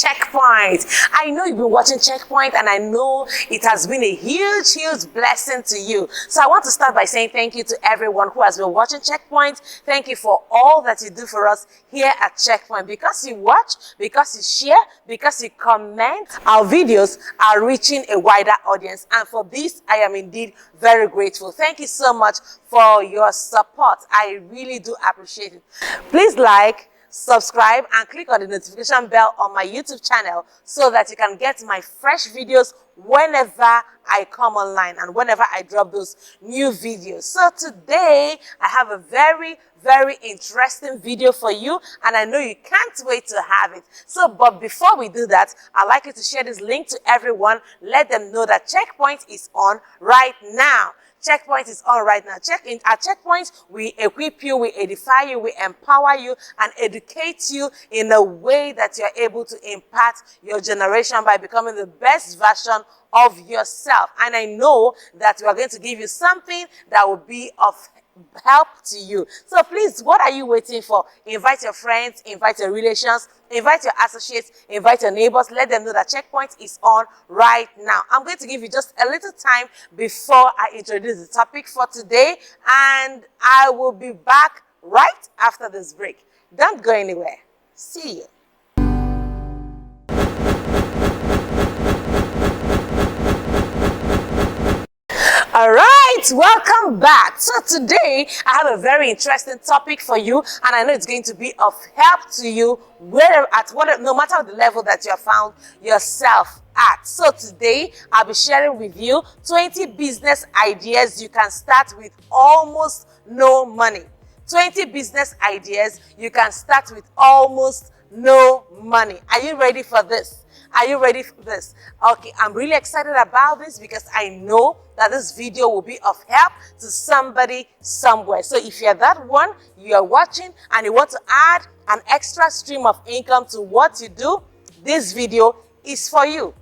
Checkpoint. I know you've been watching Checkpoint, and I know it has been a huge blessing to you. So I want to start by saying thank you to everyone who has been watching Checkpoint. Thank you for all that you do for us here at Checkpoint. Because you watch, because you share, because you comment, our videos are reaching a wider audience. And for this, I am indeed very grateful. Thank you so much for your support. I really do appreciate it. Please like, subscribe, and click on the notification bell on my YouTube channel so that you can get my fresh videos whenever I come online and whenever I drop those new videos. So today I have a very interesting video for you, and I know you can't wait to have it. So, but before we do that, I'd like you to share this link to everyone. Let them know that Checkpoint is on right now. Checkpoint is on right now. At Checkpoint, we equip you, we edify you, we empower you, and educate you in a way that you're able to impact your generation by becoming the best version of yourself. And I know that we are going to give you something that will be of help to you. So please, what are you waiting for? Invite your friends, invite your relations, invite your associates, invite your neighbors. Let them know that Checkpoint is on right now. I'm going to give you just a little time before I introduce the topic for today, and I will be back right after this break. Don't go anywhere. See you. All right, welcome back. So today I have a very interesting topic for you, and I know it's going to be of help to you no matter the level that you have found yourself at. So today I'll be sharing with you 20 business ideas you can start with almost no money. 20 business ideas you can start with almost no money. Are you ready for this? Are you ready for this? Okay, I'm really excited about this because I know that this video will be of help to somebody somewhere. So if you're that one, you are watching and you want to add an extra stream of income to what you do, this video is for you.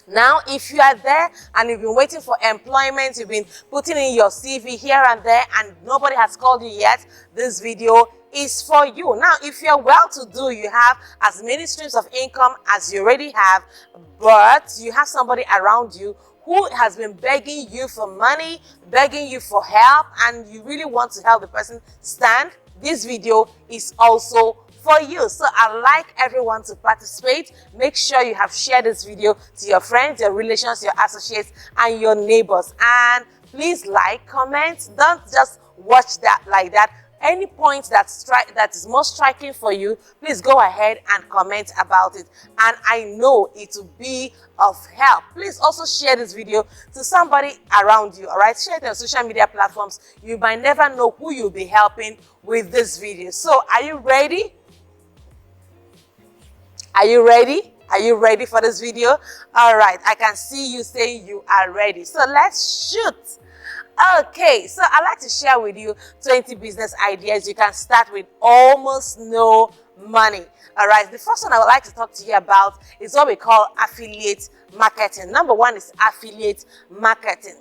Now, if you are there and you've been waiting for employment, you've been putting in your CV here and there and nobody has called you yet, this video is for you. Now, if you're well-to-do, you have as many streams of income as you already have, but you have somebody around you who has been begging you for money, begging you for help, and you really want to help the person stand, this video is also for you. So I'd like everyone to participate. Make sure you have shared this video to your friends, your relations, your associates, and your neighbors. And please like, comment. Don't just watch that like that. Any point that is most striking for you, please go ahead and comment about it. And I know it will be of help. Please also share this video to somebody around you, all right? Share it on social media platforms. You might never know who you'll be helping with this video. So are you ready? Are you ready? Are you ready for this video? All right, I can see you saying you are ready. So let's shoot. Okay, so I'd like to share with you 20 business ideas you can start with almost no money. All right, the first one I would like to talk to you about is what we call affiliate marketing. Number one is affiliate marketing.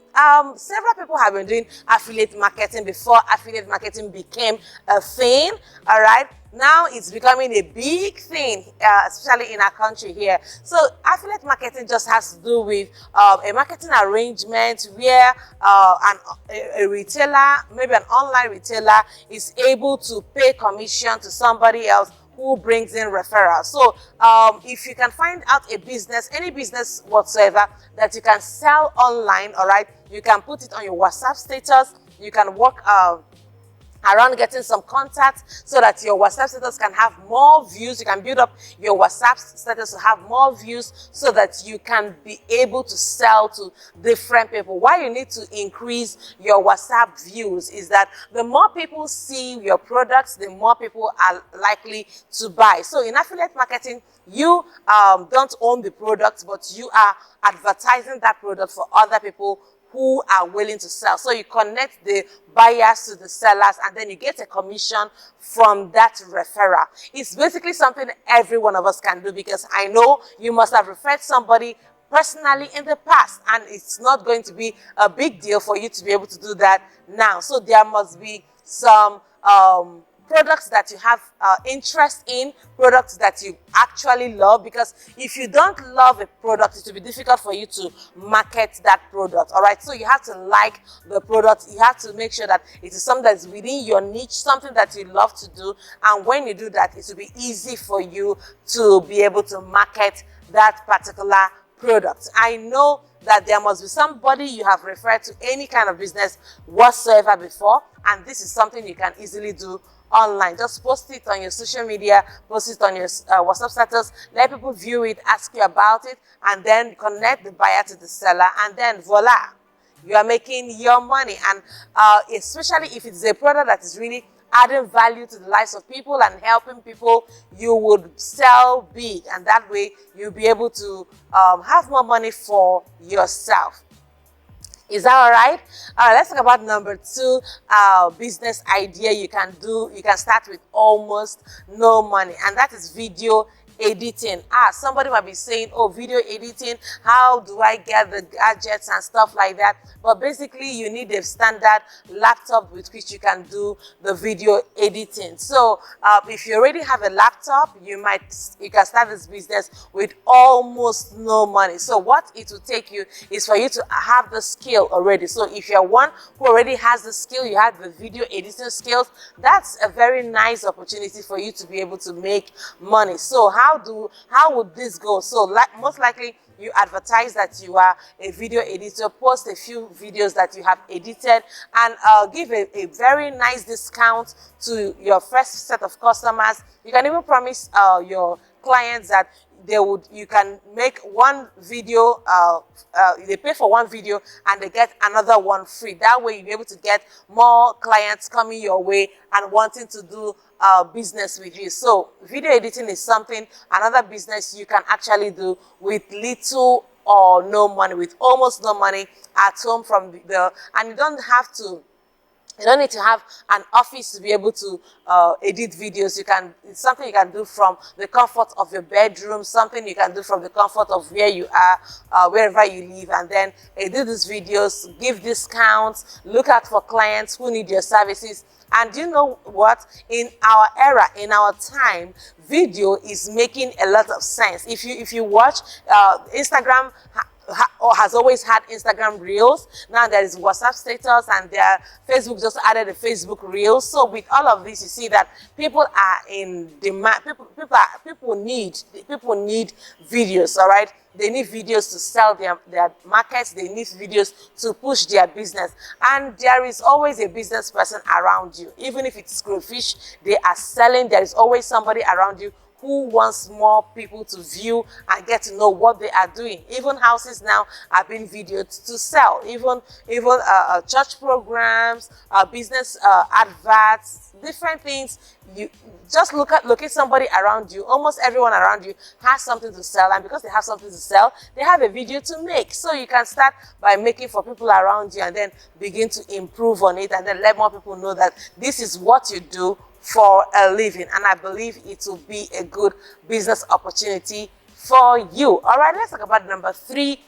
Several people have been doing affiliate marketing before affiliate marketing became a thing. All right. Now it's becoming a big thing, especially in our country here. So affiliate marketing just has to do with a marketing arrangement where a retailer, maybe an online retailer, is able to pay commission to somebody else who brings in referrals. So if you can find out a business, any business whatsoever that you can sell online, all right, you can put it on your WhatsApp status. You can work around getting some contacts so that your WhatsApp status can have more views. You can build up your WhatsApp status to have more views so that you can be able to sell to different people. Why you need to increase your WhatsApp views is that the more people see your products, the more people are likely to buy. So in affiliate marketing, you don't own the product, but you are advertising that product for other people who are willing to sell. So you connect the buyers to the sellers, and then you get a commission from that referral. It's basically something every one of us can do, because I know you must have referred somebody personally in the past, and it's not going to be a big deal for you to be able to do that now. So there must be some products that you have interest in, products that you actually love, because if you don't love a product, it will be difficult for you to market that product. All right, so you have to like the product. You have to make sure that it is something that is within your niche, something that you love to do, and when you do that, it will be easy for you to be able to market that particular product. I know that there must be somebody you have referred to any kind of business whatsoever before, and this is something you can easily do online. Just post it on your social media, post it on your WhatsApp status, let people view it, ask you about it, and then connect the buyer to the seller, and then voila, you are making your money. And especially if it's a product that is really adding value to the lives of people and helping people, you would sell big, and that way you'll be able to have more money for yourself. Is that all right? All right, let's talk about number 2 business idea you can do. You can start with almost no money, and that is video editing. Somebody might be saying, oh, video editing, how do I get the gadgets and stuff like that? But basically you need a standard laptop with which you can do the video editing. So if you already have a laptop, you can start this business with almost no money. So what it will take you is for you to have the skill already. So if you're one who already has the skill, you have the video editing skills, that's a very nice opportunity for you to be able to make money. So how would this go? So most likely you advertise that you are a video editor, post a few videos that you have edited, and give a very nice discount to your first set of customers. You can even promise your clients that you can make one video, they pay for one video and they get another one free. That way you'll be able to get more clients coming your way and wanting to do business with you. So video editing is another business you can actually do with little or no money, with almost no money at home and you don't need to have an office to be able to edit videos. It's something you can do from the comfort of your bedroom, something you can do from the comfort of where you are, wherever you live, and then edit these videos, give discounts, look out for clients who need your services. And you know what? In our era, in our time, video is making a lot of sense. If you watch Instagram, has always had Instagram Reels. Now there is WhatsApp status, and Facebook just added a Facebook Reels. So with all of this, you see that people are in demand. People need videos. All right, they need videos to sell their markets. They need videos to push their business, and there is always a business person around you. Even if it's crayfish they are selling, there is always somebody around you who wants more people to view and get to know what they are doing. Even houses now are being videoed to sell. Even church programs, business adverts, different things. You just locate somebody around you. Almost everyone around you has something to sell, and because they have something to sell, they have a video to make. So you can start by making for people around you, and then begin to improve on it, and then let more people know that this is what you do for a living. And I believe it will be a good business opportunity for you. All right, let's talk about number 3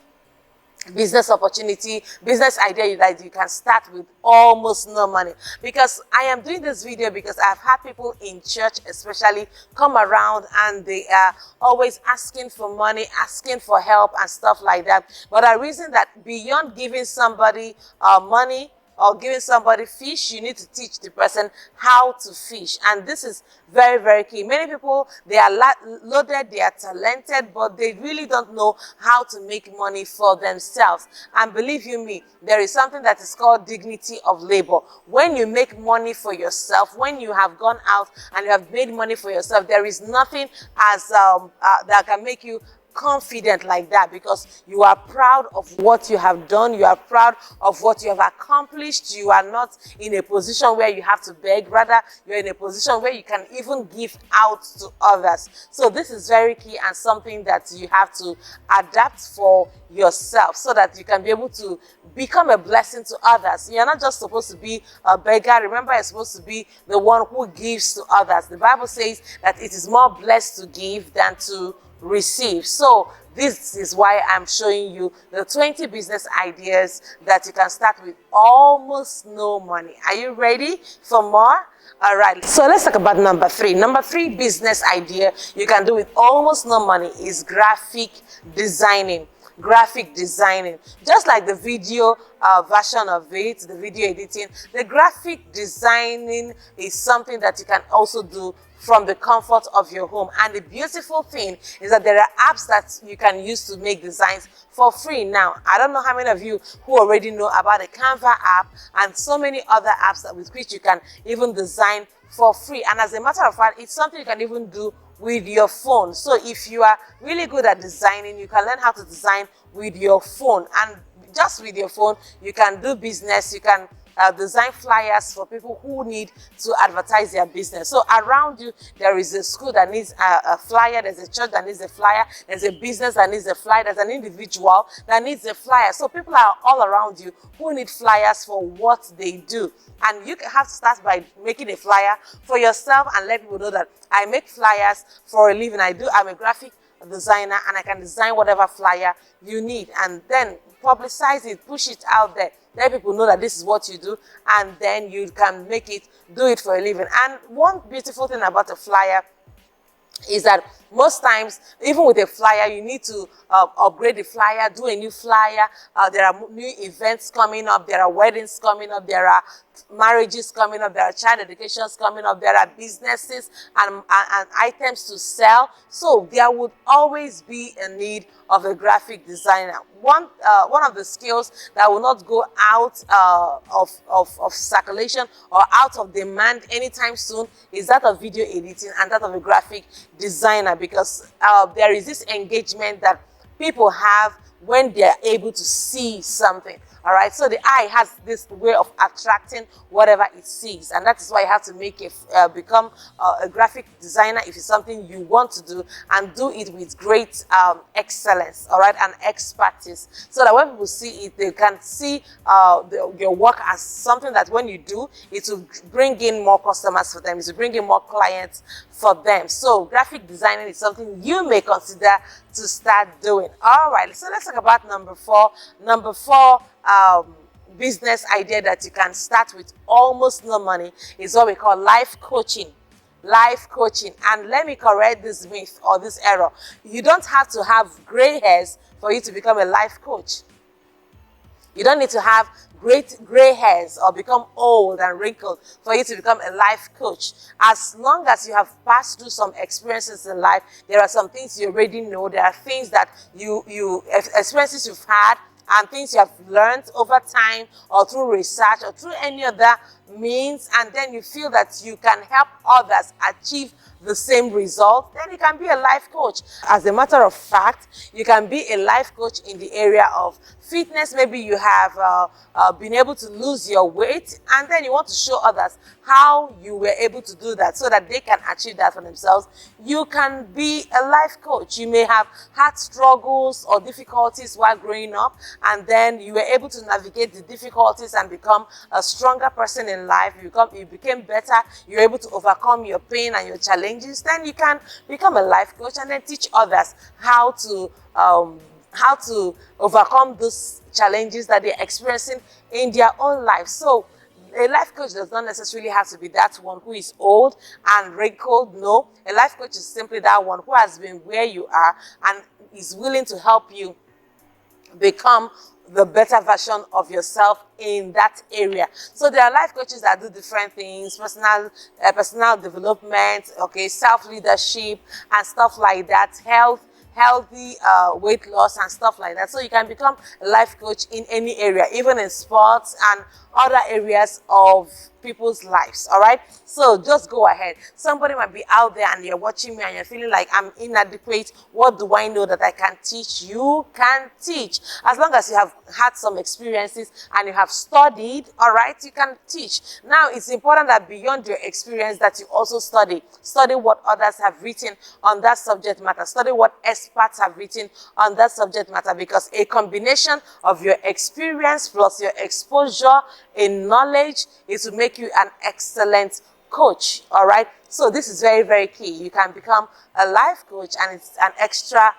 business opportunity, business idea that you can start with almost no money. Because I am doing this video because I've had people in church especially come around, and they are always asking for money, asking for help and stuff like that. But I reason that beyond giving somebody money or giving somebody fish, you need to teach the person how to fish. And this is very, very key. Many people, they are loaded, they are talented, but they really don't know how to make money for themselves. And believe you me, there is something that is called dignity of labor. When you make money for yourself, when you have gone out and you have made money for yourself, there is nothing that can make you confident like that, because you are proud of what you have done, you are proud of what you have accomplished. You are not in a position where you have to beg, rather you're in a position where you can even give out to others. So this is very key, and something that you have to adapt for yourself so that you can be able to become a blessing to others. You're not just supposed to be a beggar. Remember, you're supposed to be the one who gives to others. The Bible says that it is more blessed to give than to receive. So this is why I'm showing you the 20 business ideas that you can start with almost no money. Are you ready for more? All right, so let's talk about number 3. Number 3 business idea you can do with almost no money is graphic designing. Graphic designing, just like the video version of it, the video editing, the graphic designing is something that you can also do from the comfort of your home. And the beautiful thing is that there are apps that you can use to make designs for free. Now, I don't know how many of you who already know about the Canva app and so many other apps that with which you can even design for free. And as a matter of fact, it's something you can even do with your phone. So if you are really good at designing, you can learn how to design with your phone. And just with your phone, you can do business. You can design flyers for people who need to advertise their business. So around you, there is a school that needs a flyer, there's a church that needs a flyer, there's a business that needs a flyer, there's an individual that needs a flyer. So people are all around you who need flyers for what they do. And you have to start by making a flyer for yourself and let people know that I make flyers for a living. I'm a graphic designer and I can design whatever flyer you need. And then publicize it, push it out there. Let people know that this is what you do, and then you can do it for a living. And one beautiful thing about a flyer is that most times, even with a flyer, you need to upgrade the flyer, do a new flyer. There are new events coming up, there are weddings coming up, there are marriages coming up, there are child educations coming up, there are businesses and items to sell. So there would always be a need of a graphic designer. One of the skills that will not go out of circulation or out of demand anytime soon is that of video editing and that of a graphic designer, because there is this engagement that people have when they're able to see something. All right, so the eye has this way of attracting whatever it sees, and that is why you have to make it become a graphic designer if it's something you want to do, and do it with great excellence, all right, and expertise, so that when people see it, they can see your work as something that when you do, it will bring in more customers for them, it will bring in more clients for them. So graphic designing is something you may consider to start doing. All right, so let's talk about number 4. Number 4 business idea that you can start with almost no money is what we call life coaching. Life coaching. And let me correct this myth or this error. You don't have to have gray hairs for you to become a life coach. You don't need to have great gray hairs or become old and wrinkled for you to become a life coach. As long as you have passed through some experiences in life, there are some things you already know. There are things that experiences you've had and things you have learned over time or through research or through any other means, and then you feel that you can help others achieve the same result, then you can be a life coach. As a matter of fact, you can be a life coach in the area of fitness. Maybe you have been able to lose your weight, and then you want to show others how you were able to do that so that they can achieve that for themselves. You can be a life coach. You may have had struggles or difficulties while growing up, and then you were able to navigate the difficulties and become a stronger person in life. You became better. You're able to overcome your pain and your challenges. Then you can become a life coach and then teach others how to overcome those challenges that they're experiencing in their own life. So a life coach does not necessarily have to be that one who is old and wrinkled. No, a life coach is simply that one who has been where you are and is willing to help you become the better version of yourself in that area. So there are life coaches that do different things, personal development, okay, self-leadership and stuff like that, healthy weight loss and stuff like that. So you can become a life coach in any area, even in sports and other areas of people's lives. All right, so just go ahead. Somebody might be out there and you're watching me and you're feeling like I'm inadequate. What do I know that I can teach? You can teach. As long as you have had some experiences and you have studied, all right, you can teach. Now it's important that beyond your experience that you also study what others have written on that subject matter, study what experts have written on that subject matter, because a combination of your experience plus your exposure in knowledge is to make you an excellent coach. All right, so this is very, very key. You can become a life coach, and it's an extra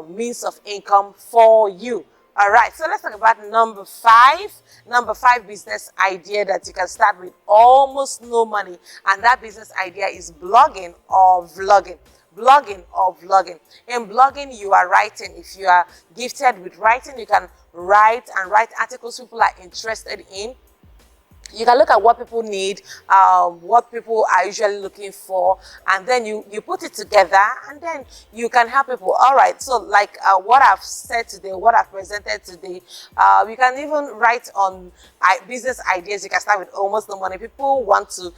means of income for you. All right, so let's talk about number 5. Number 5 business idea that you can start with almost no money, and that business idea is blogging or vlogging. Blogging or vlogging. In blogging, you are writing. If you are gifted with writing, you can write articles people are interested in. You can look at what people need, what people are usually looking for, and then you put it together, and then you can help people. All right, so like what I've said today, what I've presented today, you can even write on business ideas. You can start with almost no money. People want to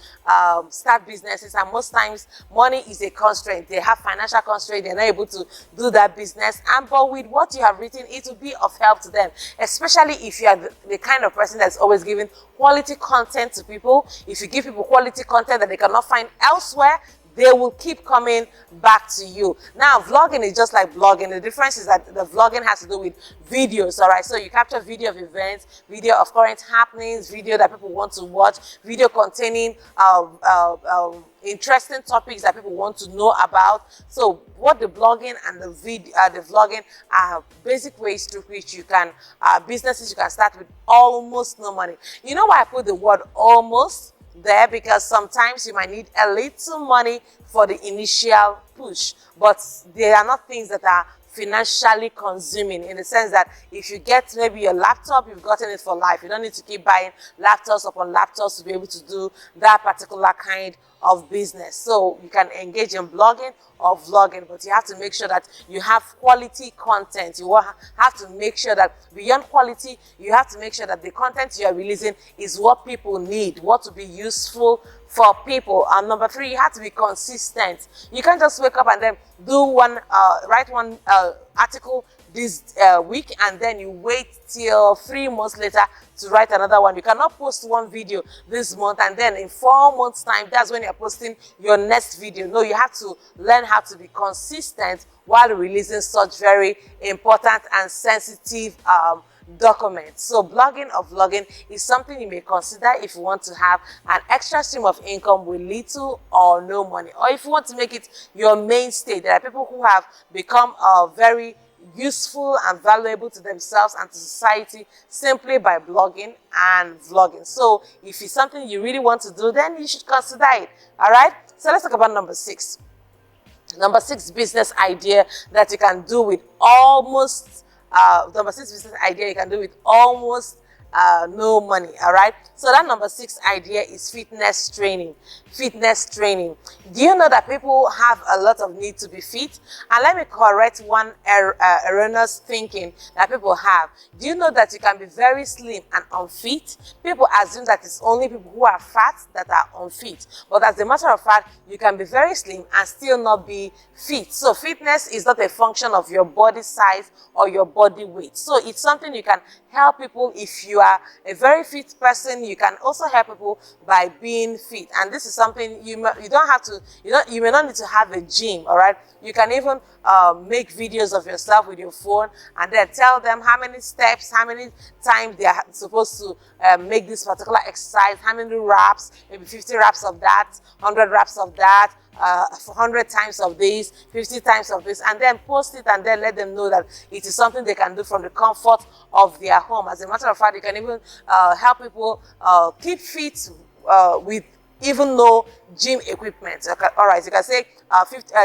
start businesses, and most times money is a constraint. They have financial constraint. They're not able to do that business, but with what you have written, it will be of help to them, especially if you are the kind of person that's always giving quality content to people. If you give people quality content that they cannot find elsewhere, they will keep coming back to you. Now, vlogging is just like blogging. The difference is that the vlogging has to do with videos, all right? So you capture video of events, video of current happenings, video that people want to watch, video containing interesting topics that people want to know about. So what the blogging and the vlogging are basic ways through which you can, businesses you can start with almost no money. You know why I put the word almost there? Because sometimes you might need a little money for the initial push, but they are not things that are financially consuming, in the sense that if you get maybe your laptop, you've gotten it for life. You don't need to keep buying laptops upon laptops to be able to do that particular kind of business. So you can engage in blogging or vlogging, but you have to make sure that you have quality content. You have to make sure that beyond quality, you have to make sure that the content you are releasing is what people need, what will be useful for people. And number 3, you have to be consistent. You can't just wake up and then do write one article this week, and then you wait till 3 months later to write another one. You cannot post one video this month, and then in 4 months time, that's when you're posting your next video. No, you have to learn how to be consistent while releasing such very important and sensitive documents. So blogging or vlogging is something you may consider if you want to have an extra stream of income with little or no money, or if you want to make it your mainstay. There are people who have become very useful and valuable to themselves and to society simply by blogging and vlogging. So if it's something you really want to do, then you should consider it. All right, so let's talk about number 6. Number 6 business idea that you can do with almost number 6 business idea you can do with almost no money. All right, so that number 6 idea is fitness training. Fitness training. Do you know that people have a lot of need to be fit? And let me correct one erroneous thinking that people have. Do you know that you can be very slim and unfit? People assume that it's only people who are fat that are unfit, but as a matter of fact, you can be very slim and still not be fit. So fitness is not a function of your body size or your body weight. So it's something you can help people. If you are a very fit person, you can also help people by being fit. And this is something you don't have to, you may not need to have a gym. All right, you can even make videos of yourself with your phone, and then tell them how many steps, how many times they are supposed to make this particular exercise, how many reps, maybe 50 reps of that, 100 reps of that, 100 times of this, 50 times of this, and then post it, and then let them know that it is something they can do from the comfort of their home. As a matter of fact, you can even help people keep fit with even no gym equipment. Okay, all right, you can say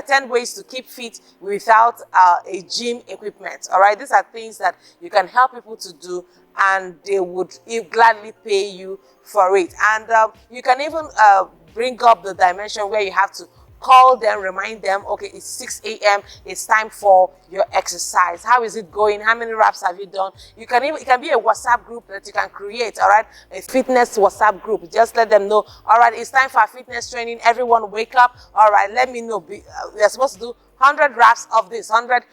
10 ways to keep fit without a gym equipment. All right, these are things that you can help people to do, and they would gladly pay you for it. And you can even bring up the dimension where you have to call them, remind them, okay, it's 6 a.m. It's time for your exercise. How is it going? How many reps have you done? You can even, it can be a WhatsApp group that you can create, all right? A fitness WhatsApp group. Just let them know, all right, it's time for fitness training. Everyone wake up. All right, let me know. We're supposed to do 100 reps of this, 100,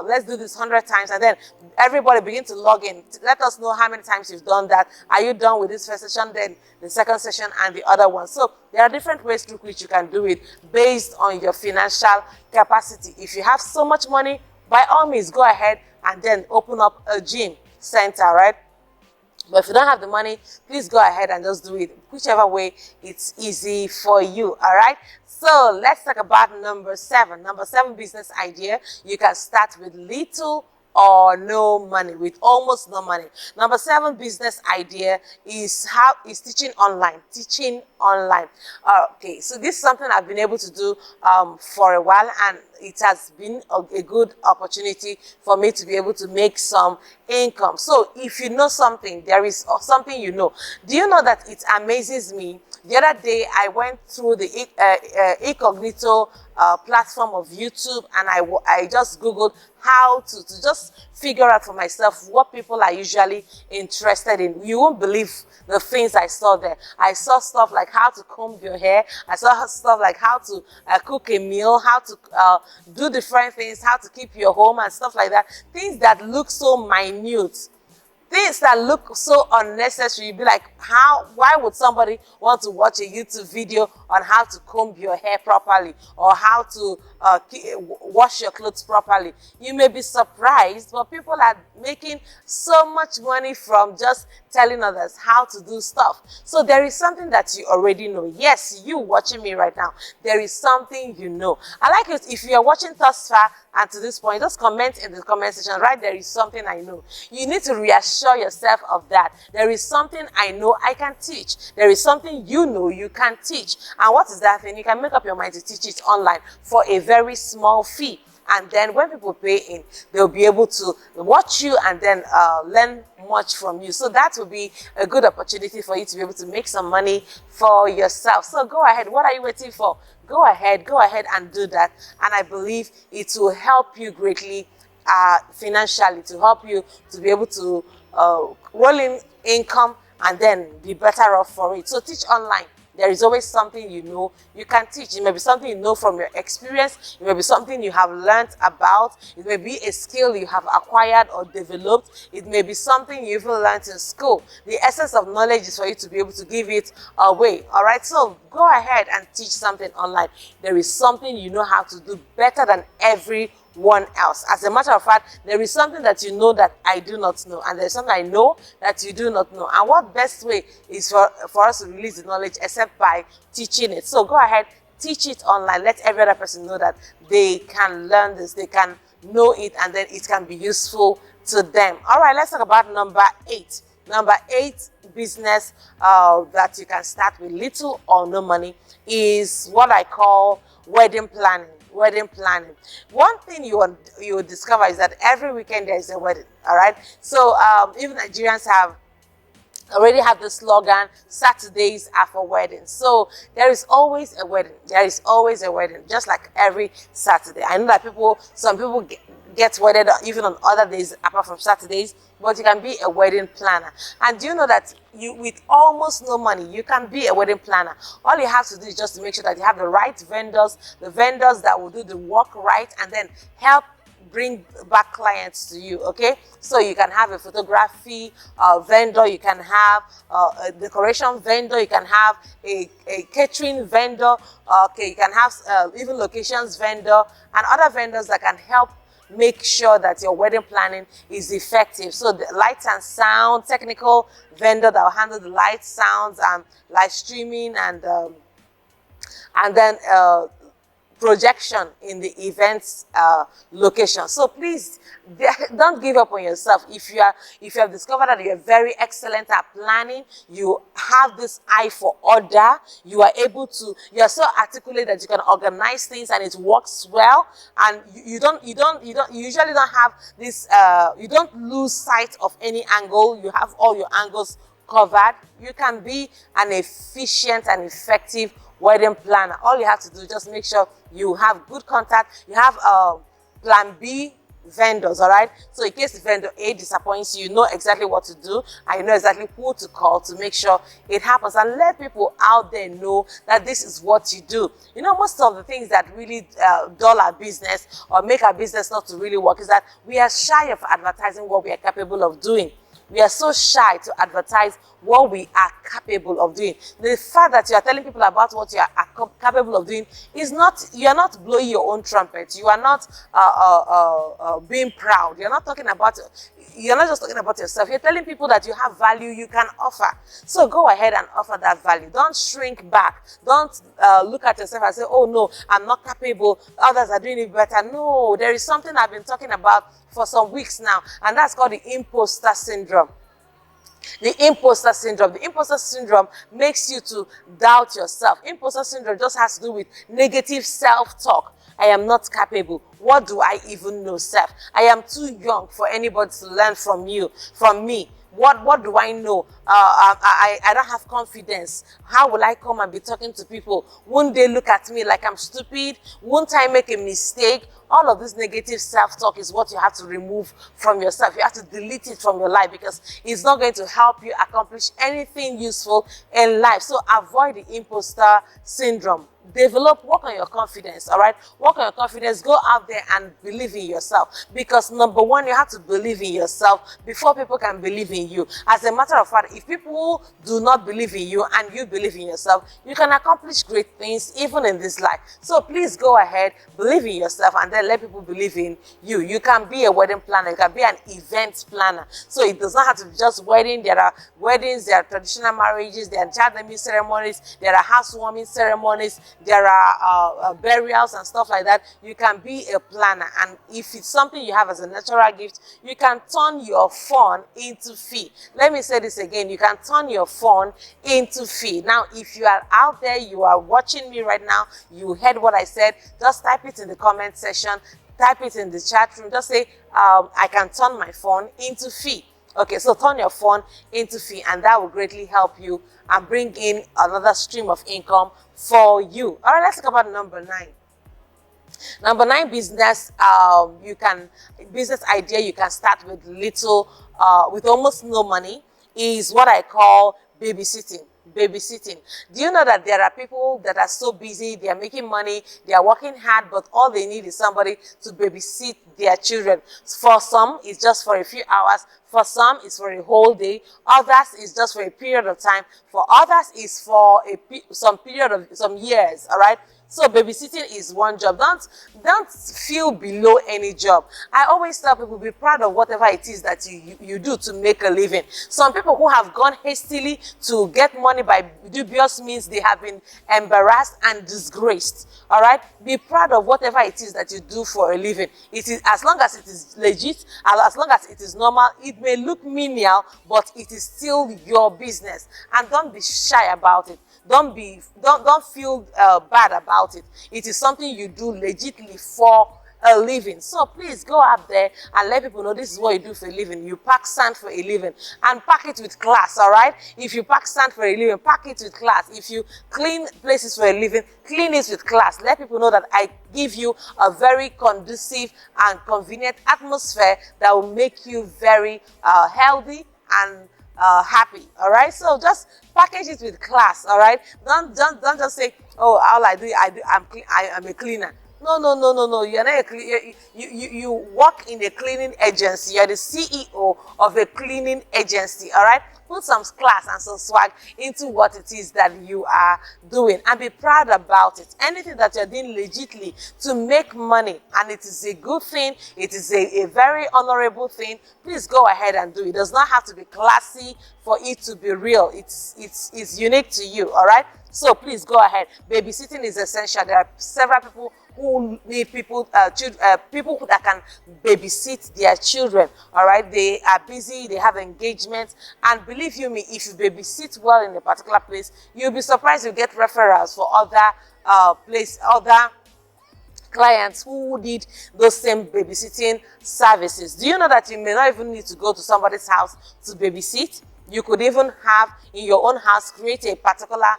let's do this 100 times, and then everybody begin to log in. Let us know how many times you've done that. Are you done with this first session, then the second session, and the other one? So there are different ways through which you can do it based on your financial capacity. If you have so much money, by all means, go ahead and then open up a gym center, right? But if you don't have the money, please go ahead and just do it, whichever way it's easy for you. All right. So let's talk about number 7. Number 7 business idea. You can start with little or no money, with almost no money. Number 7 business idea is teaching online. Teaching online. Okay, so this is something I've been able to do for a while, and it has been a good opportunity for me to be able to make some income. So if you know something, there is something you know. Do you know that it amazes me? The other day, I went through the incognito platform of YouTube, and I just Googled how to just figure out for myself what people are usually interested in. You won't believe the things I saw there. I saw stuff like how to comb your hair. I saw stuff like how to cook a meal, how to do different things, how to keep your home and stuff like that. Things that look so minute. Things that look so unnecessary. You'd be like, why would somebody want to watch a YouTube video on how to comb your hair properly or how to wash your clothes properly? You may be surprised, but people are making so much money from just telling others how to do stuff. So there is something that you already know. Yes, you watching me right now, there is something you know. I like it if you are watching thus far and to this point, just comment in the comment section, right? There is something I know. You need to reassure yourself of that. There is something I know I can teach. There is something you know you can teach. And what is that thing? You can make up your mind to teach it online for a very small fee. And then when people pay in, they'll be able to watch you and then learn much from you. So that will be a good opportunity for you to be able to make some money for yourself. So go ahead. What are you waiting for? Go ahead and do that. And I believe it will help you greatly financially, to help you to be able to roll in income and then be better off for it. So teach online. There is always something you know you can teach. It may be something you know from your experience. It may be something you have learned about. It may be a skill you have acquired or developed. It may be something you even learned in school. The essence of knowledge is for you to be able to give it away. All right, so go ahead and teach something online. There is something you know how to do better than everyone else. As a matter of fact, there is something that you know that I do not know, and there is something I know that you do not know. And what best way is for us to release the knowledge except by teaching it? So go ahead, teach it online. Let every other person know that they can learn this, they can know it, and then it can be useful to them. All right, let's talk about number 8. Number 8 business that you can start with little or no money is what I call wedding planning. Wedding planning. One thing you will discover is that every weekend there is a wedding. All right. So even Nigerians already have the slogan, Saturdays are for weddings. So there is always a wedding. There is always a wedding, just like every Saturday. I know that some people get wedded even on other days apart from Saturdays, but you can be a wedding planner. And do you know that with almost no money, you can be a wedding planner? All you have to do is just to make sure that you have the right vendors, the vendors that will do the work right, and then help bring back clients to you. Okay, so you can have a photography vendor, you can have a decoration vendor, you can have a catering vendor, okay, you can have even locations vendor and other vendors that can help make sure that your wedding planning is effective. So the lights and sound, technical vendor that will handle the lights, sounds, and live streaming, and then projection in the events location. So please don't give up on yourself. If you have discovered that you're very excellent at planning, you have this eye for order, you are so articulate that you can organize things and it works well, and you usually don't have this you don't lose sight of any angle. You have all your angles covered. You can be an efficient and effective wedding planner. All you have to do is just make sure you have good contact. You have plan B vendors, all right? So in case vendor A disappoints you, you know exactly what to do, and you know exactly who to call to make sure it happens, and let people out there know that this is what you do. You know, most of the things that really dull our business or make our business not to really work is that we are shy of advertising what we are capable of doing. We are so shy to advertise what we are capable of doing. The fact that you are telling people about what you are capable of doing is not, you are not blowing your own trumpet. You are not being proud. You're not talking about, you're not just talking about yourself. You're telling people that you have value you can offer. So go ahead and offer that value. Don't shrink back. Don't look at yourself and say, oh no, I'm not capable. Others are doing it better. No, there is something I've been talking about for some weeks now, and that's called the imposter syndrome. The imposter syndrome. The imposter syndrome makes you to doubt yourself. Imposter syndrome just has to do with negative self-talk. I am not capable. What do I even know, self? I am too young for anybody to learn from you, from me. What do I know? I don't have confidence. How will I come and be talking to people? Won't they look at me like I'm stupid? Won't I make a mistake? All of this negative self-talk is what you have to remove from yourself. You have to delete it from your life because it's not going to help you accomplish anything useful in life. So avoid the imposter syndrome. Work on your confidence, all right? Work on your confidence. Go out there and believe in yourself. Because number one, you have to believe in yourself before people can believe in you. As a matter of fact, if people do not believe in you and you believe in yourself, you can accomplish great things even in this life. So please go ahead, believe in yourself, and then let people believe in you. You can be a wedding planner. You can be an event planner. So it does not have to be just wedding. There are weddings, there are traditional marriages, there are child naming ceremonies, there are housewarming ceremonies, there are burials and stuff like that. You can be a planner, and if it's something you have as a natural gift, you can turn your fun into fee. Let me say this again. You can turn your fun into fee. Now, if you are out there, you are watching me right now, you heard what I said, just type it in the comment section, type it in the chat room, just say, I can turn my fun into fee. Okay, so turn your fun into fee, and that will greatly help you and bring in another stream of income for you. All right, let's talk about number 9. Number 9, business. Business idea you can start with little, with almost no money, is what I call babysitting. Babysitting. Do you know that there are people that are so busy, they are making money, they are working hard, but all they need is somebody to babysit their children. For some, it's just for a few hours. For some, it's for a whole day. Others, it's just for a period of time. For others, it's for some years, all right? So babysitting is one job. Don't feel below any job. I always tell people, be proud of whatever it is that you do to make a living. Some people who have gone hastily to get money by dubious means, they have been embarrassed and disgraced. All right? Be proud of whatever it is that you do for a living. It is, as long as it is legit, as long as it is normal. It may look menial, but it is still your business. And don't be shy about it. Don't feel bad about it. It is something you do legitimately for a living. So please go out there and let people know this is what you do for a living. You pack sand for a living, and pack it with class, all right? If you pack sand for a living, pack it with class. If you clean places for a living, clean it with class. Let people know that I give you a very conducive and convenient atmosphere that will make you very healthy and happy. All right, so just package it with class. All right, don't just say, oh, all I do I'm a cleaner. No. You're not you work in a cleaning agency. You're the CEO of a cleaning agency. All right, put some class and some swag into what it is that you are doing, and be proud about it. Anything that you're doing legitimately to make money, and it is a good thing, it is a very honorable thing, please go ahead and do it. It does not have to be classy for it to be real. It's unique to you. All right, so please go ahead. Babysitting is essential. There are several people who need people that can babysit their children. All right, they are busy, they have engagements, and believe you me, if you babysit well in a particular place, you'll be surprised you get referrals for other clients who need those same babysitting services. Do you know that you may not even need to go to somebody's house to babysit? You could even have in your own house, create a particular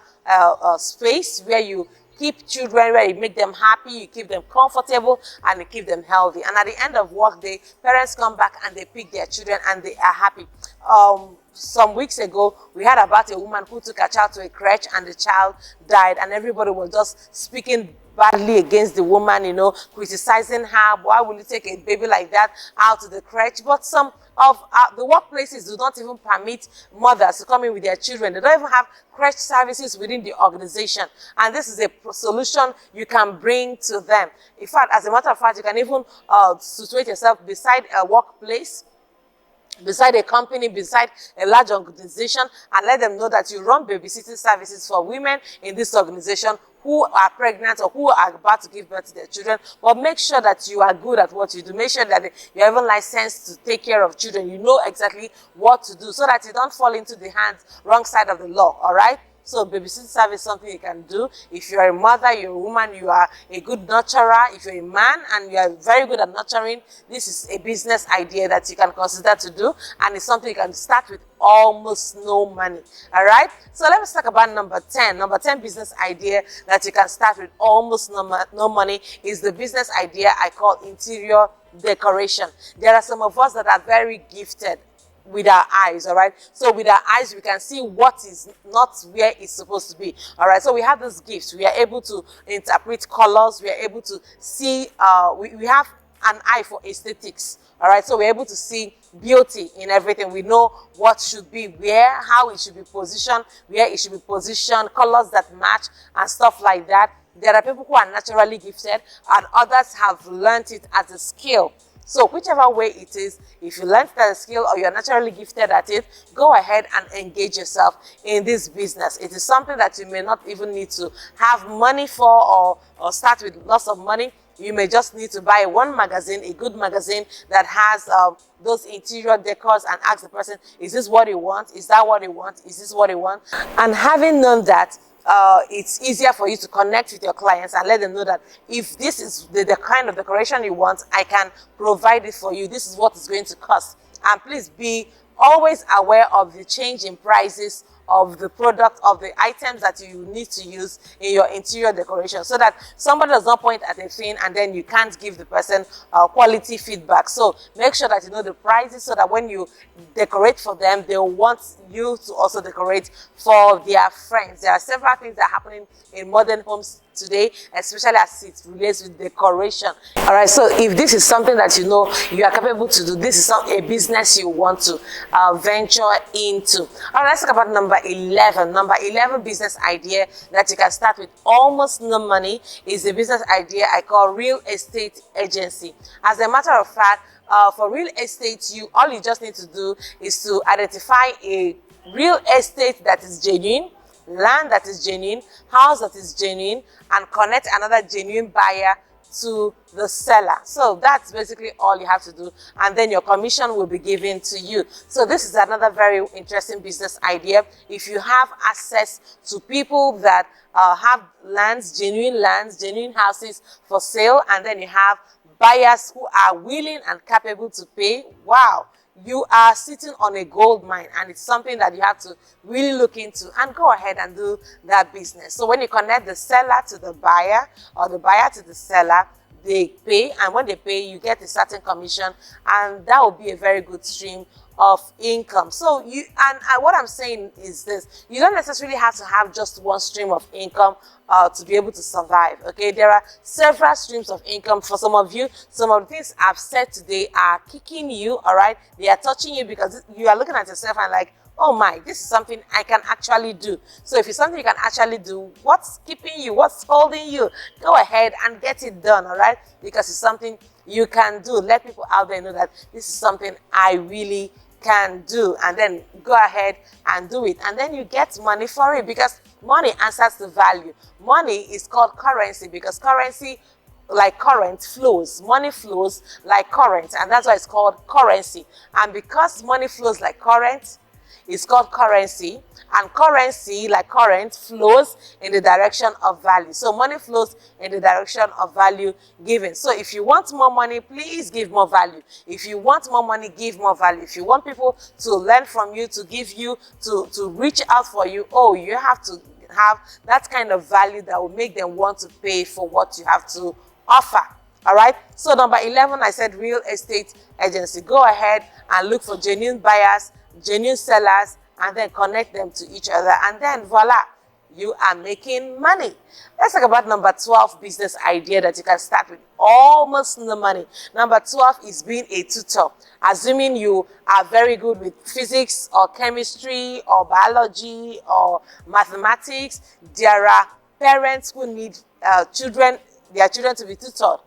space where you keep children, where you make them happy, you keep them comfortable, and you keep them healthy. And at the end of work day, parents come back and they pick their children and they are happy. Some weeks ago, we heard about a woman who took a child to a crèche and the child died, and everybody was just speaking badly against the woman, you know, criticizing her. Why will you take a baby like that out to the crèche? But some of the workplaces do not even permit mothers to come in with their children. They don't even have crèche services within the organization. And this is a solution you can bring to them. In fact, as a matter of fact, you can even situate yourself beside a workplace, beside a company, beside a large organization, and let them know that you run babysitting services for women in this organization who are pregnant or who are about to give birth to their children. But make sure that you are good at what you do. Make sure that you're even licensed to take care of children. You know exactly what to do so that you don't fall into the wrong side of the law, all right? So babysitting service is something you can do. If you're a mother, you're a woman, you are a good nurturer. If you're a man and you are very good at nurturing, this is a business idea that you can consider to do. And it's something you can start with almost no money. All right? So let me talk about number 10. Number 10 business idea that you can start with almost no money is the business idea I call interior decoration. There are some of us that are very gifted with our eyes, all right? So with our eyes, we can see what is not where it's supposed to be, all right? So we have these gifts. We are able to interpret colors. We are able to see, we have an eye for aesthetics, all right? So we're able to see beauty in everything. We know what should be where, how it should be positioned, where it should be positioned, colors that match and stuff like that. There are people who are naturally gifted and others have learned it as a skill. So whichever way it is, if you learned that skill or you're naturally gifted at it, go ahead and engage yourself in this business. It is something that you may not even need to have money for or start with lots of money. You may just need to buy one magazine, a good magazine that has those interior decors, and ask the person, is this what you want? Is that what you want? Is this what you want? And having known that, it's easier for you to connect with your clients and let them know that if this is the kind of decoration you want, I can provide it for you. This is what it's going to cost. And please be always aware of the change in prices of the product, of the items that you need to use in your interior decoration, so that somebody does not point at a thing and then you can't give the person quality feedback. So make sure that you know the prices so that when you decorate for them, they'll want you to also decorate for their friends. There are several things that are happening in modern homes today, especially as it relates with decoration. All right, so if this is something that you know you are capable to do, this is a business you want to venture into. All right, let's talk about number 11. Number 11 business idea that you can start with almost no money is a business idea I call real estate agency. As a matter of fact, for real estate, all you just need to do is to identify a real estate that is genuine, land that is genuine, house that is genuine, and connect another genuine buyer to the seller. So that's basically all you have to do, and then your commission will be given to you. So this is another very interesting business idea. If you have access to people that have lands, genuine houses for sale, and then you have buyers who are willing and capable to pay, wow, you are sitting on a gold mine, and it's something that you have to really look into and go ahead and do that business. So when you connect the seller to the buyer or the buyer to the seller, they pay, and when they pay, you get a certain commission, and that will be a very good stream of income. So what I'm saying is this: you don't necessarily have to have just one stream of income to be able to survive. Okay, there are several streams of income. For some of you, some of the things I've said today are kicking you, all right? They are touching you because you are looking at yourself and like, oh my, this is something I can actually do. So if it's something you can actually do, what's keeping you? What's holding you? Go ahead and get it done, all right? Because it's something you can do. Let people out there know that this is something I really can do, and then go ahead and do it, and then you get money for it, because money answers to value. Money is called currency because currency, like current, flows. Money flows like current, and that's why it's called currency. And because money flows like current, it's called currency, and currency, like current, flows in the direction of value. So money flows in the direction of value given. So if you want more money, please give more value. If you want more money, give more value. If you want people to learn from you, to give you, to reach out for you, oh, you have to have that kind of value that will make them want to pay for what you have to offer. All right. So number 11, I said real estate agency. Go ahead and look for genuine buyers, genuine sellers, and then connect them to each other, and then voila, you are making money. Let's talk about number 12 business idea that you can start with almost no money. Number 12 is being a tutor. Assuming you are very good with physics or chemistry or biology or mathematics, there are parents who need their children to be tutored,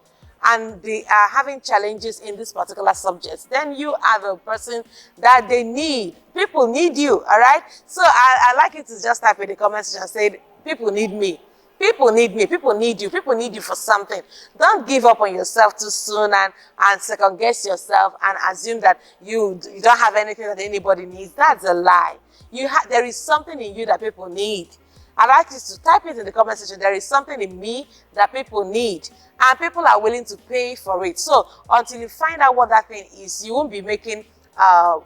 and they are having challenges in this particular subject. Then you are the person that they need. People need you, all right? So I like you to just type in the comment section and say, people need me. People need me. People need you. People need you for something. Don't give up on yourself too soon and second guess yourself and assume that you don't have anything that anybody needs. That's a lie. There is something in you that people need. I'd like you to type it in the comment section. There is something in me that people need, and people are willing to pay for it. So until you find out what that thing is, you won't be making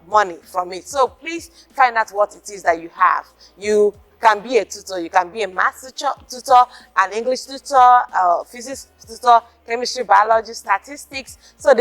money from it. So please find out what it is that you have. You can be a tutor. You can be a math tutor, an English tutor, physics tutor, chemistry, biology, statistics. So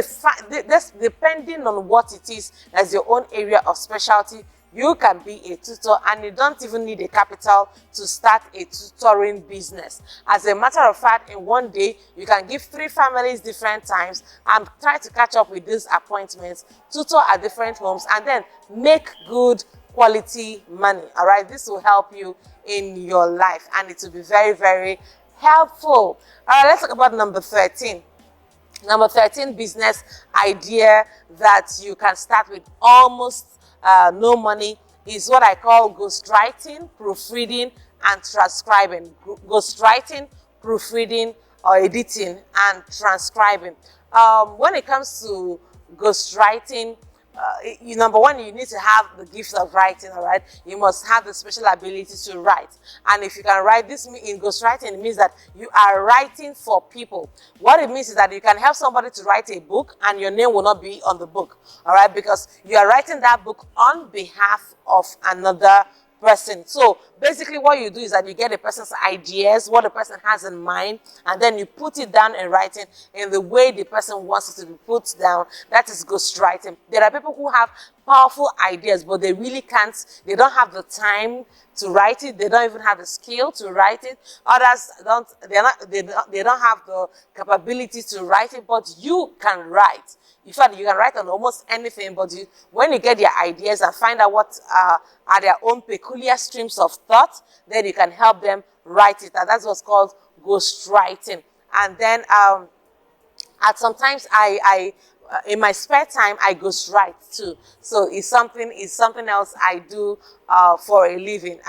depending on what it is, that's your own area of specialty, you can be a tutor, and you don't even need a capital to start a tutoring business. As a matter of fact, in one day, you can give 3 families different times and try to catch up with these appointments, tutor at different homes, and then make good quality money. All right, this will help you in your life, and it will be very, very helpful. All right, let's talk about number 13. Number 13 business idea that you can start with almost no money is what I call ghostwriting, proofreading, and transcribing. Ghostwriting, proofreading, or editing, and transcribing. When it comes to ghostwriting, number one, you need to have the gift of writing, all right? You must have the special ability to write. And if you can write this in ghostwriting, it means that you are writing for people. What it means is that you can help somebody to write a book and your name will not be on the book, all right? Because you are writing that book on behalf of another person. So basically what you do is that you get a person's ideas, what the person has in mind, and then you put it down in writing in the way the person wants it to be put down. That is ghostwriting. There are people who have powerful ideas, but they really can't, they don't have the time to write it. They don't even have the skill to write it. Others they don't have the capability to write it, but you can write. In fact, you can write on almost anything, but when you get their ideas and find out what are their own peculiar streams of thought, then you can help them write it. And that's what's called ghostwriting. And then sometimes in my spare time, I ghostwrite too. So it's something else I do for a living.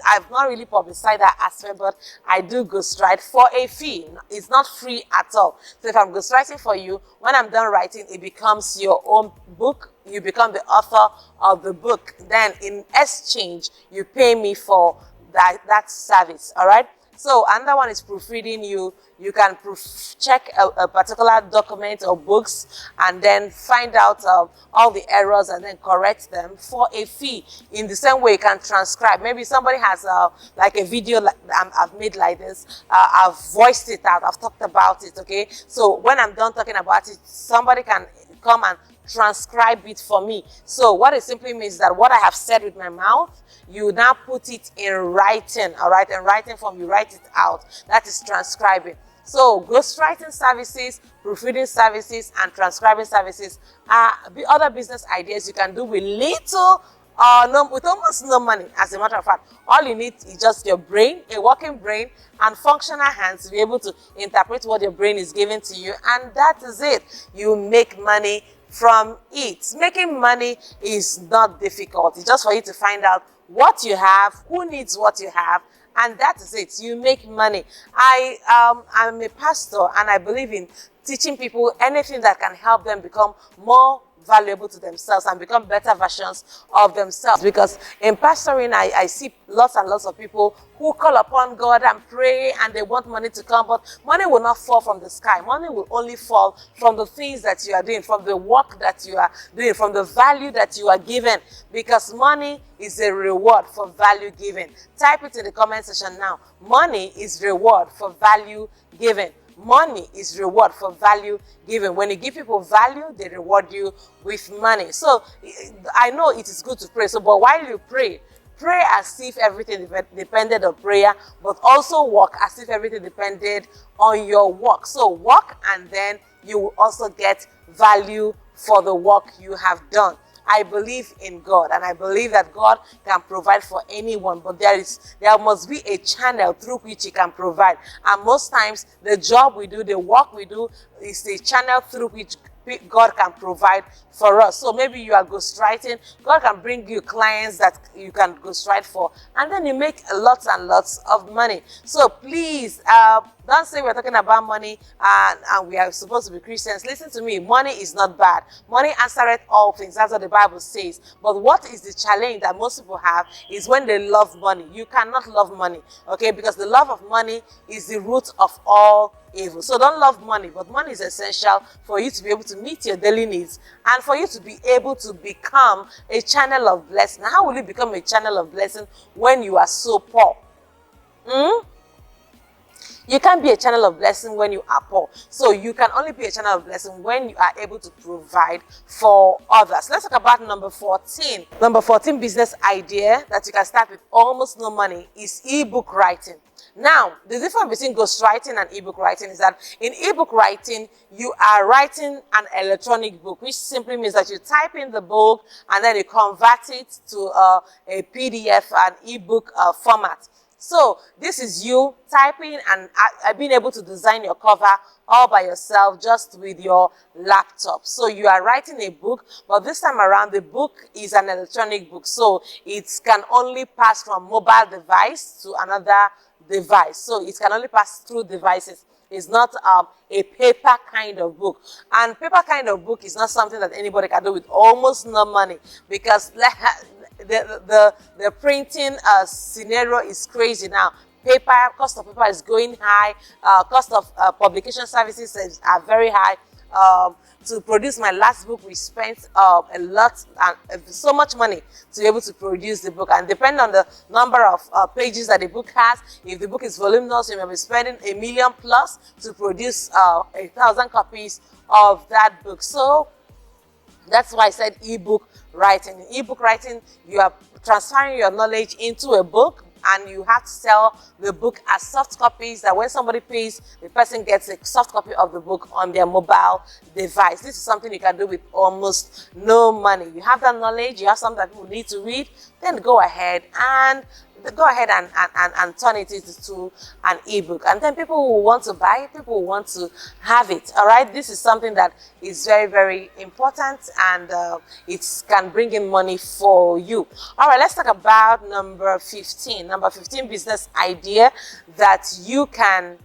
I've not really publicized that aspect, but I do ghostwrite for a fee. It's not free at all. So if I'm ghostwriting for you, when I'm done writing, it becomes your own book. You become the author of the book. Then in exchange, you pay me for that service, all right? So another one is proofreading. You can check a particular document or books and then find out all the errors and then correct them for a fee. In the same way, you can transcribe. Maybe somebody has like a video I've made like this. I've voiced it out. I've talked about it, okay? So when I'm done talking about it, somebody can come and transcribe it for me. So what it simply means is that what I have said with my mouth, you now put it in writing, all right? In writing form, you write it out. That is transcribing. So ghostwriting services, proofreading services, and transcribing services are other business ideas you can do with little with almost no money. As a matter of fact, all you need is just your brain, a working brain, and functional hands to be able to interpret what your brain is giving to you, and that is it. You make money from it. Making money is not difficult. It's just for you to find out what you have, who needs what you have, and that is it. You make money. I'm a pastor, and I believe in teaching people anything that can help them become more valuable to themselves and become better versions of themselves. Because in pastoring, I see lots and lots of people who call upon God and pray and they want money to come, but money will not fall from the sky. Money will only fall from the things that you are doing, from the work that you are doing, from the value that you are given, because money is a reward for value given. Type it in the comment section now. Money is reward for value given. Money is reward for value given. When you give people value, they reward you with money. So I know it is good to pray. So, but while you pray, pray as if everything depended on prayer, but also work as if everything depended on your work. So work, and then you will also get value for the work you have done. I believe in God, and I believe that God can provide for anyone, but there must be a channel through which He can provide. And most times, the job we do, the work we do, is a channel through which God can provide for us. So maybe you are ghostwriting, God can bring you clients that you can ghostwrite for, and then you make lots and lots of money. So please, don't say we're talking about money and we are supposed to be Christians. Listen to me, money is not bad. Money answereth all things, that's what the Bible says. But what is the challenge that most people have is when they love money. You cannot love money, okay? Because the love of money is the root of all evil. So don't love money, but money is essential for you to be able to meet your daily needs and for you to be able to become a channel of blessing. How will you become a channel of blessing when you are so poor? You can't be a channel of blessing when you are poor. So you can only be a channel of blessing when you are able to provide for others. Let's talk about number 14. Number 14 business idea that you can start with almost no money is ebook writing. Now, the difference between ghostwriting and ebook writing is that in ebook writing, you are writing an electronic book, which simply means that you type in the book and then you convert it to a PDF, an ebook format. So this is you typing and being able to design your cover all by yourself just with your laptop. So you are writing a book, but this time around the book is an electronic book. So it can only pass from mobile device to another device. So it can only pass through devices. It's not a paper kind of book. And paper kind of book is not something that anybody can do with almost no money, because the printing scenario is crazy now. Cost of paper is going high. Cost of publication services are very high. To produce my last book, we spent a lot and so much money to be able to produce the book. And depending on the number of pages that the book has, if the book is voluminous, you may be spending $1 million plus to produce 1,000 copies of that book. So that's why I said ebook writing. In ebook writing, you are transferring your knowledge into a book, and you have to sell the book as soft copies, that when somebody pays, the person gets a soft copy of the book on their mobile device. This is something you can do with almost no money. You have that knowledge, you have something that people need to read, then go ahead and turn it into an ebook, and then people will want to buy it, people will want to have it. All right, this is something that is very, very important, and it can bring in money for you. All right, let's talk about number 15. Number 15 business idea that you can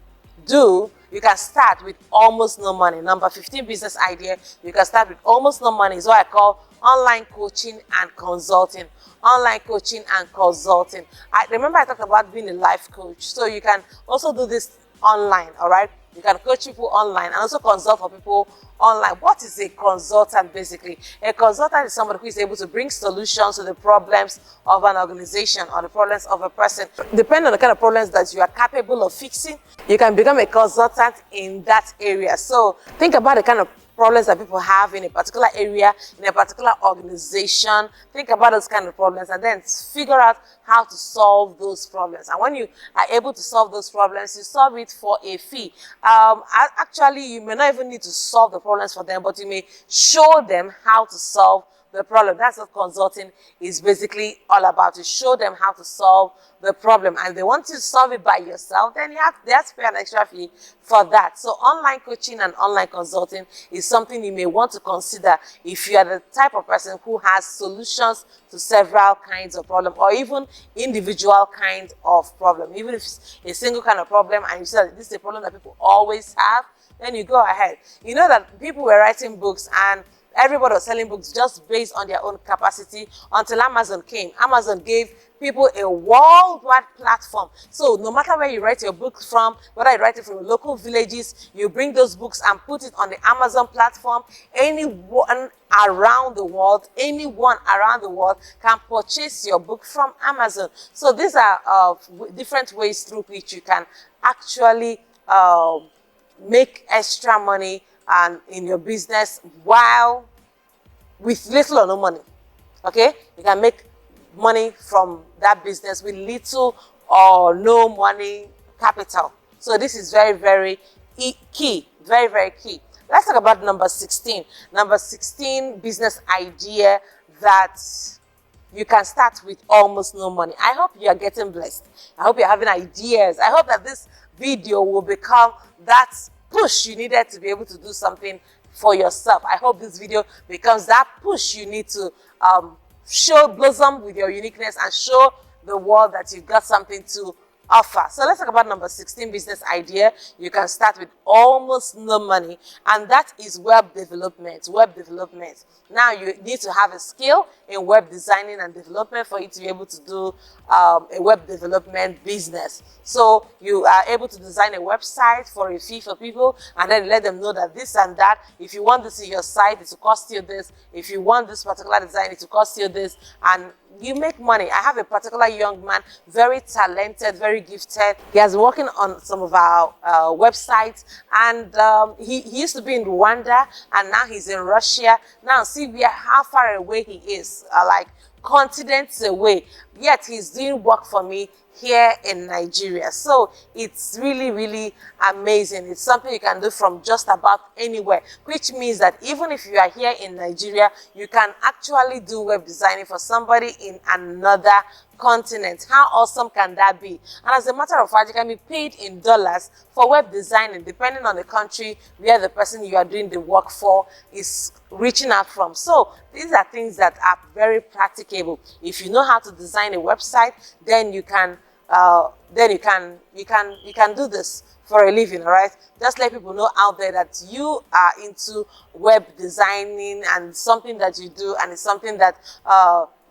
do. You can start with almost no money. Number 15 business idea you can start with almost no money is what I call online coaching and consulting. Online coaching and consulting. I remember I talked about being a life coach. So you can also do this online, all right? You can coach people online and also consult for people online. What is a consultant basically? A consultant is somebody who is able to bring solutions to the problems of an organization or the problems of a person. Depending on the kind of problems that you are capable of fixing, you can become a consultant in that area. So think about the kind of problems that people have in a particular area, in a particular organization. Think about those kind of problems and then figure out how to solve those problems. And when you are able to solve those problems, you solve it for a fee. Actually, you may not even need to solve the problems for them, but you may show them how to solve the problem. That's what consulting is basically all about. You show them how to solve the problem, and they want you to solve it by yourself, then they have to pay an extra fee for that. So online coaching and online consulting is something you may want to consider if you are the type of person who has solutions to several kinds of problems, or even individual kind of problem. Even if it's a single kind of problem and you say that this is a problem that people always have, then you go ahead. You know that people were writing books and everybody was selling books just based on their own capacity until Amazon came. Amazon gave people a worldwide platform. So no matter where you write your book from, whether you write it from local villages, you bring those books and put it on the Amazon platform. Anyone around the world can purchase your book from Amazon. So these are different ways through which you can actually make extra money and in your business while with little or no money. Okay, you can make money from that business with little or no money capital. So this is very, very key, very, very key. Let's talk about number 16. Number 16 business idea that you can start with almost no money. I hope you are getting blessed. I hope you're having ideas. I hope that this video will become that push you needed to be able to do something for yourself. I hope this video becomes that push you need to blossom with your uniqueness and show the world that you've got something to offer. So let's talk about number 16 business idea you can start with almost no money, and that is web development. Web development. Now you need to have a skill in web designing and development for you to be able to do a web development business. So you are able to design a website for a fee for people, and then let them know that this and that, if you want this in your site, it will cost you this. If you want this particular design, it will cost you this, and you make money. I have a particular young man, very talented, very gifted. He has been working on some of our websites, and he used to be in Rwanda, and now he's in Russia. Now see how far away he is, like continents away, yet he's doing work for me here in Nigeria. So it's really, really amazing. It's something you can do from just about anywhere, which means that even if you are here in Nigeria, you can actually do web designing for somebody in another continent. How awesome can that be? And as a matter of fact, you can be paid in dollars for web designing, depending on the country where the person you are doing the work for is reaching out from. So these are things that are very practicable. If you know how to design a website, then you can do this for a living. All right, just let people know out there that you are into web designing and something that you do, and it's something that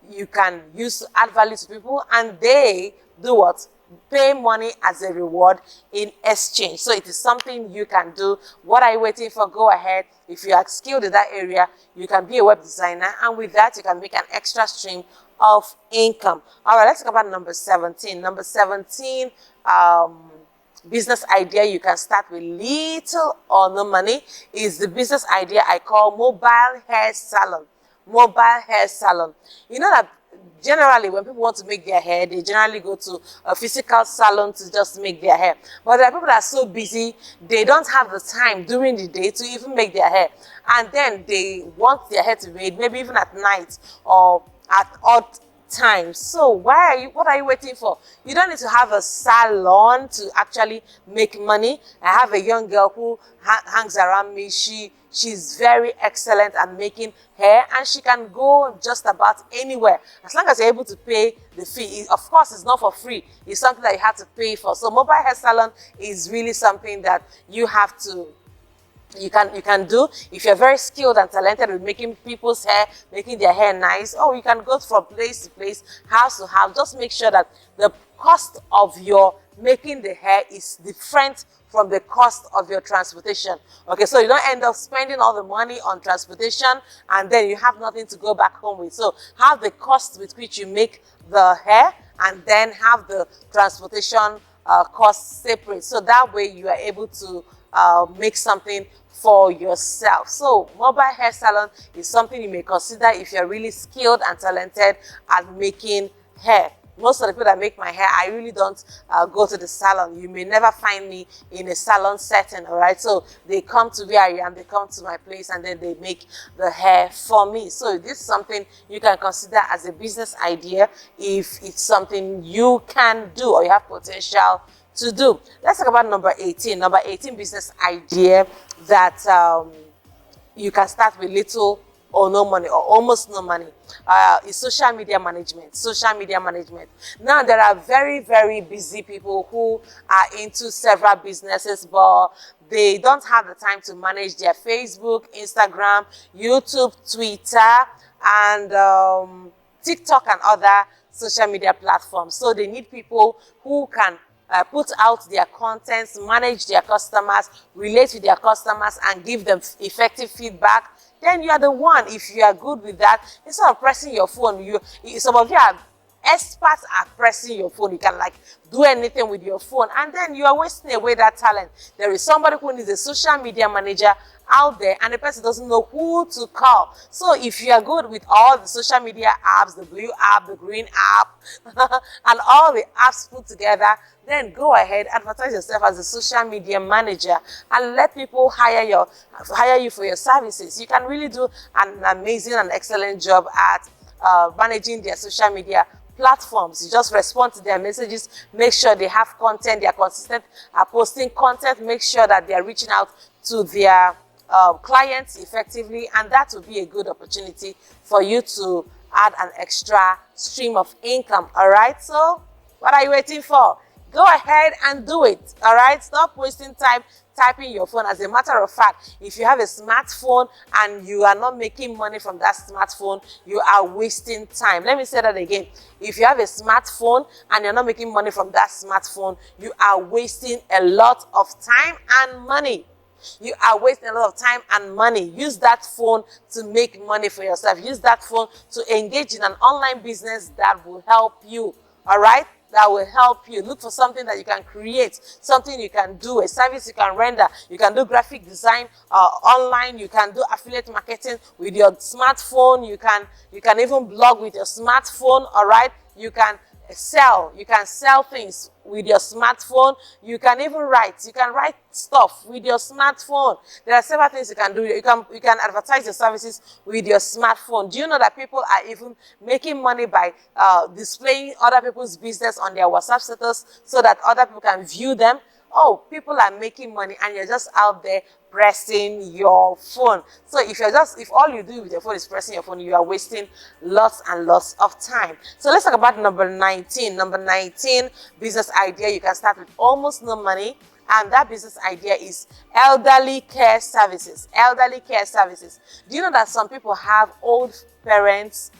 you can use to add value to people, and they do what? Pay money as a reward in exchange. So it is something you can do. What are you waiting for? Go ahead. If you are skilled in that area, you can be a web designer, and with that you can make an extra stream of income. All right, let's talk about number 17. Number 17 business idea you can start with little or no money is the business idea I call mobile hair salon. Mobile hair salon. You know that generally when people want to make their hair, they generally go to a physical salon to just make their hair. But there are people that are so busy, they don't have the time during the day to even make their hair. And then they want their hair to be made maybe even at night or at odd times. So what are you waiting for? You don't need to have a salon to actually make money. I have a young girl who hangs around me. She's very excellent at making hair, and she can go just about anywhere as long as you're able to pay the fee. Of course, it's not for free. It's something that you have to pay for. So mobile hair salon is really something that you have to you can do if you're very skilled and talented with making people's hair, making their hair nice. Oh, you can go from place to place, house to house. Just make sure that the cost of your making the hair is different from the cost of your transportation. Okay, so you don't end up spending all the money on transportation and then you have nothing to go back home with. So have the cost with which you make the hair and then have the transportation costs separate. So that way you are able to make something for yourself. So mobile hair salon is something you may consider if you're really skilled and talented at making hair. Most of the people that make my hair, I really don't go to the salon. You may never find me in a salon setting, all right? So they come to where I am, they come to my place, and then they make the hair for me. So this is something you can consider as a business idea if it's something you can do or you have potential to do. Let's talk about number 18. Number 18 business idea that you can start with little or no money or almost no money is social media management. Social media management. Now there are very, very busy people who are into several businesses, but they don't have the time to manage their Facebook, Instagram, YouTube, Twitter, and TikTok and other social media platforms. So they need people who can put out their contents, manage their customers, relate with their customers, and give them effective feedback. Then you are the one. If you are good with that, instead of pressing your phone, some of you are experts at pressing your phone. You can like do anything with your phone, and then you are wasting away that talent. There is somebody who needs a social media manager out there and the person doesn't know who to call. So if you are good with all the social media apps, the blue app, the green app, and all the apps put together, then go ahead, advertise yourself as a social media manager and let people hire you for your services. You can really do an amazing and excellent job at managing their social media platforms. You just respond to their messages, make sure they have content, they are consistent, are posting content, make sure that they are reaching out to their clients effectively, and that will be a good opportunity for you to add an extra stream of income. All right, so what are you waiting for? Go ahead and do it. All right, stop wasting time typing your phone. As a matter of fact, if you have a smartphone and you are not making money from that smartphone, you are wasting time. Let me say that again. If you have a smartphone and you're not making money from that smartphone, you are wasting a lot of time and money. You are wasting a lot of time and money. Use that phone to make money for yourself. Use that phone to engage in an online business that will help you. All right? That will help you. Look for something that you can create, something you can do, a service you can render. You can do graphic design online. You can do affiliate marketing with your smartphone. You can even blog with your smartphone. All right? You can sell things with your smartphone. You can even write stuff with your smartphone. There are several things you can do. You can advertise your services with your smartphone. Do you know that people are even making money by displaying other people's business on their WhatsApp status so that other people can view them? Oh, people are making money and you're just out there pressing your phone. So if all you do with your phone is pressing your phone, you are wasting lots and lots of time. So let's talk about number 19. Number 19 business idea you can start with almost no money, and that business idea is elderly care services. Elderly care services. Do you know that some people have old parents,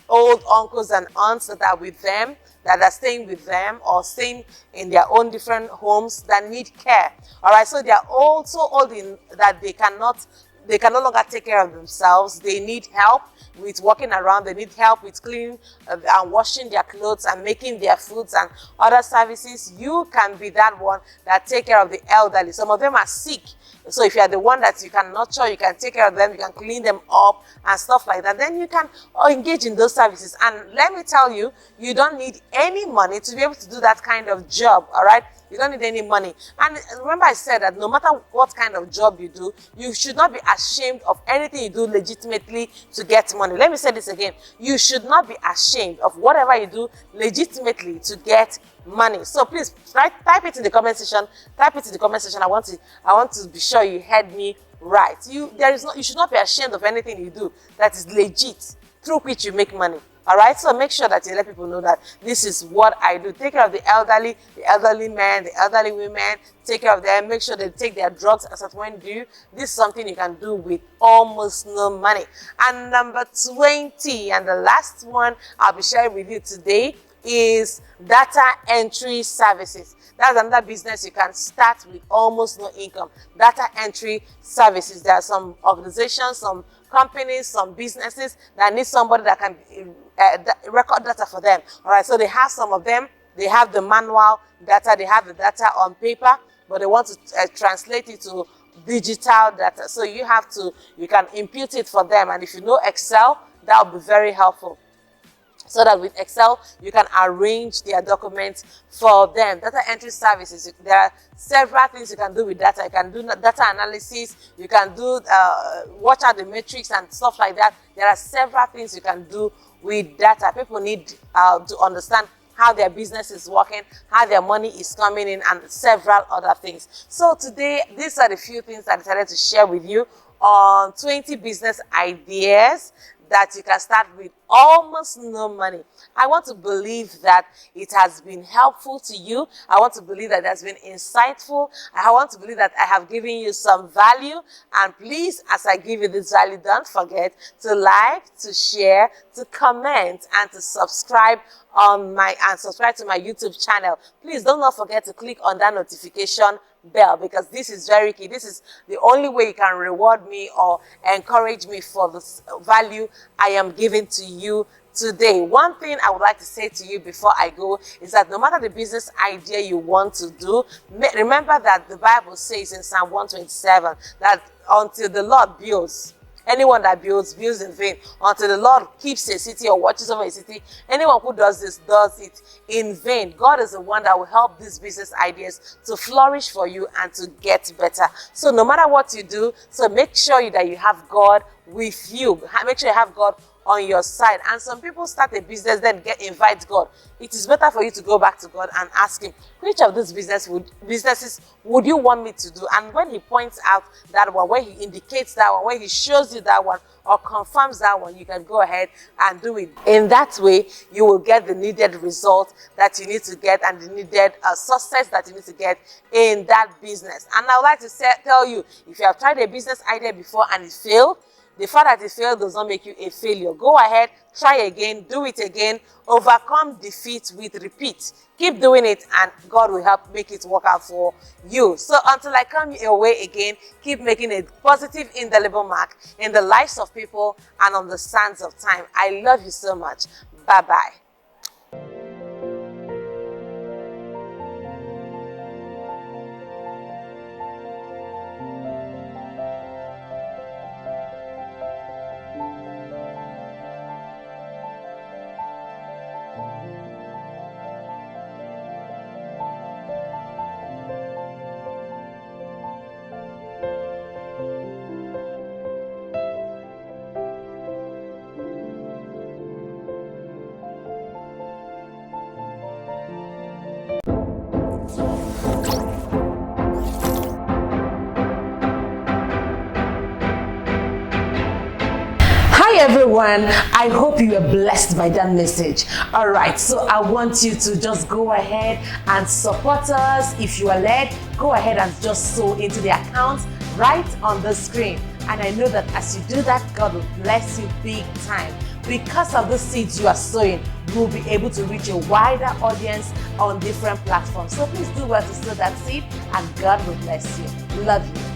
old uncles and aunts that are with them, that are staying with them or staying in their own different homes that need care? All right, so they are all so old that they can no longer take care of themselves. They need help with walking around. They need help with cleaning and washing their clothes and making their foods and other services. You can be that one that take care of the elderly. Some of them are sick. So if you are the one that you can nurture, you can take care of them, you can clean them up and stuff like that, then you can engage in those services. And let me tell you, you don't need any money to be able to do that kind of job, all right? You don't need any money. And remember I said that no matter what kind of job you do, you should not be ashamed of anything you do legitimately to get money. Let me say this again. You should not be ashamed of whatever you do legitimately to get money. So please type it in the comment section. Type it in the comment section. I want to be sure you heard me right. You should not be ashamed of anything you do that is legit, through which you make money. All right, so make sure that you let people know that this is what I do. Take care of the elderly men, the elderly women. Take care of them. Make sure they take their drugs as at when due. This is something you can do with almost no money. And number 20, and the last one I'll be sharing with you today, is data entry services. That's another business you can start with almost no income. Data entry services. There are some organizations, some companies, some businesses that need somebody that can record data for them. All right, so they have some of them. They have the manual data. They have the data on paper, but they want to translate it to digital data. So you can impute it for them. And if you know Excel, that will be very helpful. So that with Excel, you can arrange their documents for them. Data entry services, there are several things you can do with data. You can do data analysis, you can do watch out the metrics and stuff like that. There are several things you can do with data. People need to understand how their business is working, how their money is coming in, and several other things. So today, these are the few things I decided to share with you on 20 business ideas that you can start with almost no money. I want to believe that it has been helpful to you. I want to believe that it has been insightful. I want to believe that I have given you some value. And please, as I give you this value, don't forget to like, to share, to comment, and to subscribe to my YouTube channel. Please don't forget to click on that notification bell, because this is very key. This is the only way you can reward me or encourage me for the value I am giving to you today. One thing I would like to say to you before I go is that no matter the business idea you want to do, remember that the Bible says in Psalm 127 that until the Lord builds, anyone that builds in vain. Until the Lord keeps a city or watches over a city, anyone who does this does it in vain. God is the one that will help these business ideas to flourish for you and to get better. So no matter what you do, so make sure that you have God with you. Make sure you have God on your side. And some people start a business, then invite God. It is better for you to go back to God and ask him, which of these businesses would you want me to do? And when he points out that one, when he indicates that one, when he shows you that one or confirms that one, you can go ahead and do it. In that way, you will get the needed result that you need to get and the needed success that you need to get in that business. And I would like to tell you, if you have tried a business idea before and it failed, the fact that it failed does not make you a failure. Go ahead, try again, do it again, overcome defeat with repeat. Keep doing it and God will help make it work out for you. So until I come your way again, keep making a positive, indelible mark in the lives of people and on the sands of time. I love you so much. Bye-bye. Everyone, I hope you are blessed by that message. All right, so I want you to just go ahead and support us. If you are led, go ahead and just sow into the account right on the screen. And I know that as you do that, God will bless you big time. Because of the seeds you are sowing, you will be able to reach a wider audience on different platforms. So please do well to sow that seed and God will bless you. Love you.